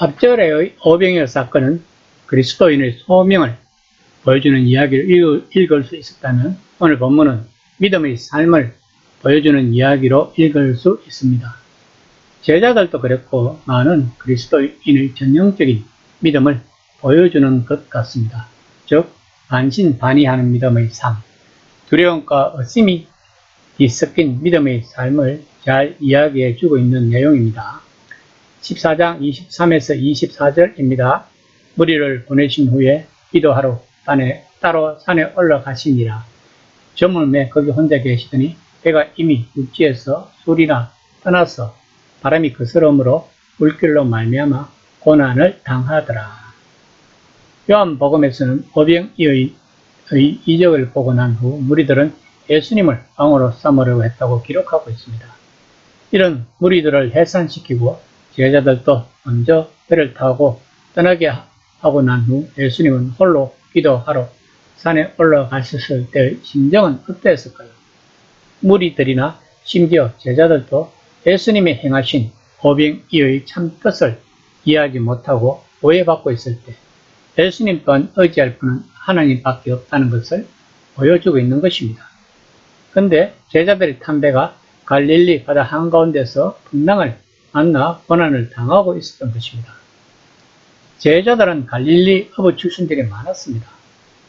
앞절의 오병이어 사건은 그리스도인의 소명을 보여주는 이야기를 읽을 수 있었다면 오늘 본문은 믿음의 삶을 보여주는 이야기로 읽을 수 있습니다. 제자들도 그랬고 많은 그리스도인의 전형적인 믿음을 보여주는 것 같습니다. 즉 반신반의하는 믿음의 삶, 두려움과 의심이 뒤섞인 믿음의 삶을 잘 이야기해 주고 있는 내용입니다. 14장 23에서 24절입니다. 무리를 보내신 후에 기도하러 따로 산에 올라가시니라. 저물매 거기 혼자 계시더니 배가 이미 육지에서 술이나 떠나서 바람이 거스름으로 물길로 말미암아 고난을 당하더라. 요한복음에서는 오병이어의 이적을 보고 난 후 무리들은 예수님을 왕으로 삼으려고 했다고 기록하고 있습니다. 이런 무리들을 해산시키고 제자들도 먼저 배를 타고 떠나게 하고 난 후 예수님은 홀로 기도하러 산에 올라가셨을 때의 심정은 어땠을까요? 무리들이나 심지어 제자들도 예수님이 행하신 오병이어의 참 뜻을 이해하지 못하고 오해받고 있을 때 예수님 또한 의지할 분은 하나님밖에 없다는 것을 보여주고 있는 것입니다. 그런데 제자들이 탄 배가 갈릴리 바다 한가운데서 풍랑을 만나 고난을 당하고 있었던 것입니다. 제자들은 갈릴리 어부 출신들이 많았습니다.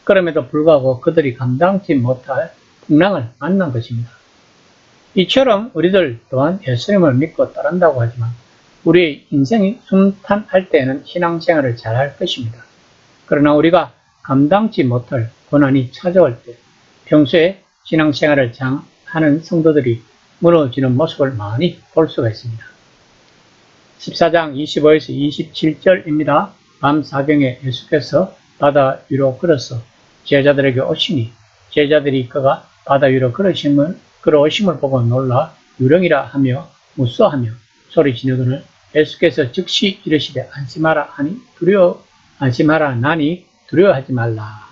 그럼에도 불구하고 그들이 감당치 못할 풍랑을 만난 것입니다. 이처럼 우리들 또한 예수님을 믿고 따른다고 하지만 우리의 인생이 순탄할 때에는 신앙생활을 잘할 것입니다. 그러나 우리가 감당치 못할 고난이 찾아올 때 평소에 신앙생활을 하는 성도들이 무너지는 모습을 많이 볼 수가 있습니다. 14장 25에서 27절입니다. 밤 사경에 예수께서 바다 위로 걸어서 제자들에게 오시니 제자들이 그가 바다 위로 걸어오심을 보고 놀라 유령이라 하며 무서워하며 소리 지르거늘 예수께서 즉시 이르시되 안심하라 나니 두려워하지 말라.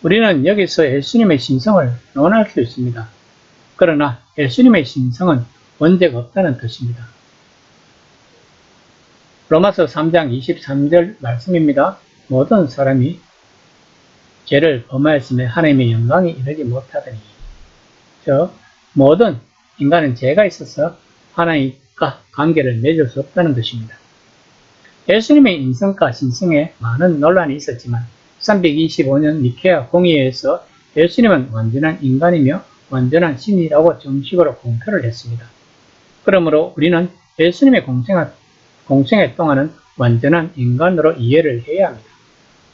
우리는 여기서 예수님의 신성을 논할 수 있습니다. 그러나 예수님의 신성은 원죄가 없다는 뜻입니다. 로마서 3장 23절 말씀입니다. 모든 사람이 죄를 범하였음에 하나님의 영광이 이르지 못하더니 모든 인간은 죄가 있어서 하나님과 관계를 맺을 수 없다는 것입니다. 예수님의 인성과 신성에 많은 논란이 있었지만 325년 니케아 공의회에서 예수님은 완전한 인간이며 완전한 신이라고 정식으로 공표를 했습니다. 그러므로 우리는 예수님의 공생애 동안은 완전한 인간으로 이해를 해야 합니다.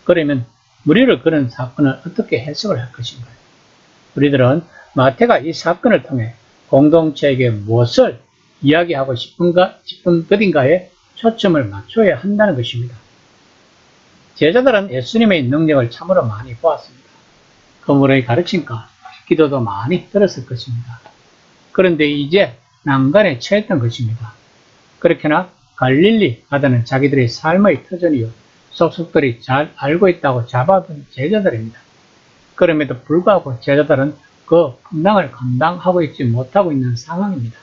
그러면 우리를 그런 사건을 어떻게 해석을 할 것인가요? 우리들은 마태가 이 사건을 통해 공동체에게 무엇을 이야기하고 싶은 것인가에 초점을 맞춰야 한다는 것입니다. 제자들은 예수님의 능력을 참으로 많이 보았습니다. 그물의 가르침과 기도도 많이 들었을 것입니다. 그런데 이제 난간에 처했던 것입니다. 그렇게나 갈릴리 바다는 자기들의 삶의 터전이요 속속들이 잘 알고 있다고 잡아둔 제자들입니다. 그럼에도 불구하고 제자들은 그 풍랑을 감당하고 있지 못하고 있는 상황입니다.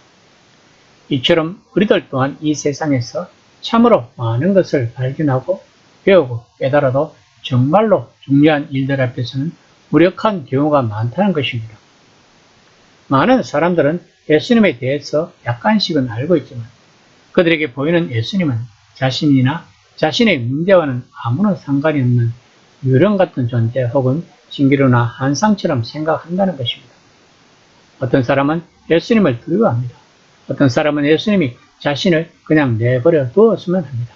이처럼 우리들 또한 이 세상에서 참으로 많은 것을 발견하고 배우고 깨달아도 정말로 중요한 일들 앞에서는 무력한 경우가 많다는 것입니다. 많은 사람들은 예수님에 대해서 약간씩은 알고 있지만 그들에게 보이는 예수님은 자신이나 자신의 문제와는 아무런 상관이 없는 유령 같은 존재 혹은 신기루나 한상처럼 생각한다는 것입니다. 어떤 사람은 예수님을 두려워합니다. 어떤 사람은 예수님이 자신을 그냥 내버려 두었으면 합니다.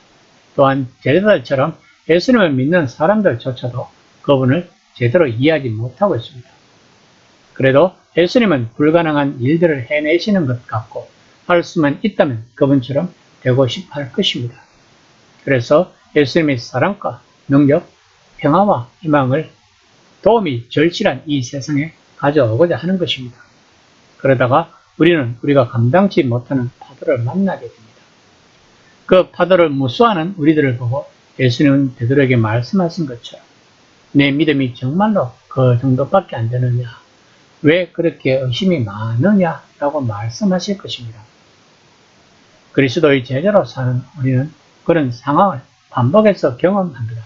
또한 제자들처럼 예수님을 믿는 사람들조차도 그분을 제대로 이해하지 못하고 있습니다. 그래도 예수님은 불가능한 일들을 해내시는 것 같고 할 수만 있다면 그분처럼 되고 싶어 할 것입니다. 그래서 예수님의 사랑과 능력, 평화와 희망을 도움이 절실한 이 세상에 가져오고자 하는 것입니다. 그러다가 우리가 감당치 못하는 파도를 만나게 됩니다. 그 파도를 무수하는 우리들을 보고 예수님은 베드로에게 말씀하신 것처럼 내 믿음이 정말로 그 정도밖에 안 되느냐? 왜 그렇게 의심이 많으냐? 라고 말씀하실 것입니다. 그리스도의 제자로 사는 우리는 그런 상황을 반복해서 경험합니다.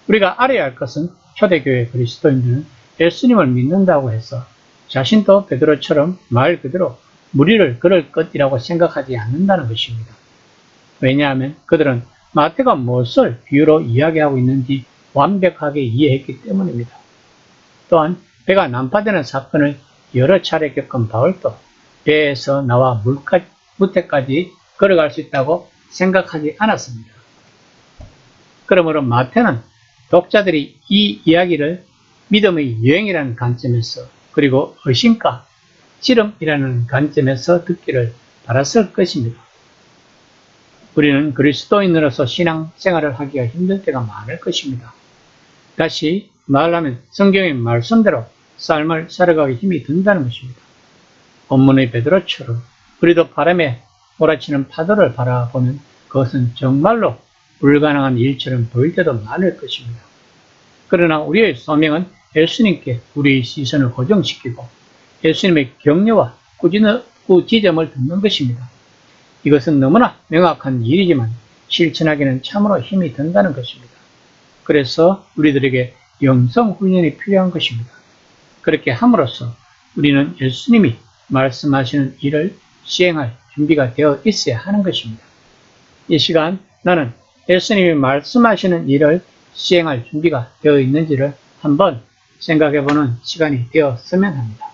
우리가 알아야 할 것은 초대교회 그리스도인들은 예수님을 믿는다고 해서 자신도 베드로처럼 말 그대로 무리를 걸을 것이라고 생각하지 않는다는 것입니다. 왜냐하면 그들은 마태가 무엇을 비유로 이야기하고 있는지 완벽하게 이해했기 때문입니다. 또한 배가 난파되는 사건을 여러 차례 겪은 바울도 배에서 나와 무태까지 걸어갈 수 있다고 생각하지 않았습니다. 그러므로 마태는 독자들이 이 이야기를 믿음의 여행이라는 관점에서 그리고 의심과 씨름이라는 관점에서 듣기를 바랐을 것입니다. 우리는 그리스도인으로서 신앙생활을 하기가 힘들 때가 많을 것입니다. 다시 말하면 성경의 말씀대로 삶을 살아가기 힘이 든다는 것입니다. 본문의 베드로처럼 우리도 바람에 몰아치는 파도를 바라보면 그것은 정말로 불가능한 일처럼 보일 때도 많을 것입니다. 그러나 우리의 소명은 예수님께 우리의 시선을 고정시키고 예수님의 격려와 꾸지점을 듣는 것입니다. 이것은 너무나 명확한 일이지만 실천하기는 참으로 힘이 든다는 것입니다. 그래서 우리들에게 영성 훈련이 필요한 것입니다. 그렇게 함으로써 우리는 예수님이 말씀하시는 일을 시행할 준비가 되어 있어야 하는 것입니다. 이 시간 나는 예수님이 말씀하시는 일을 시행할 준비가 되어 있는지를 한번 생각해보는 시간이 되었으면 합니다.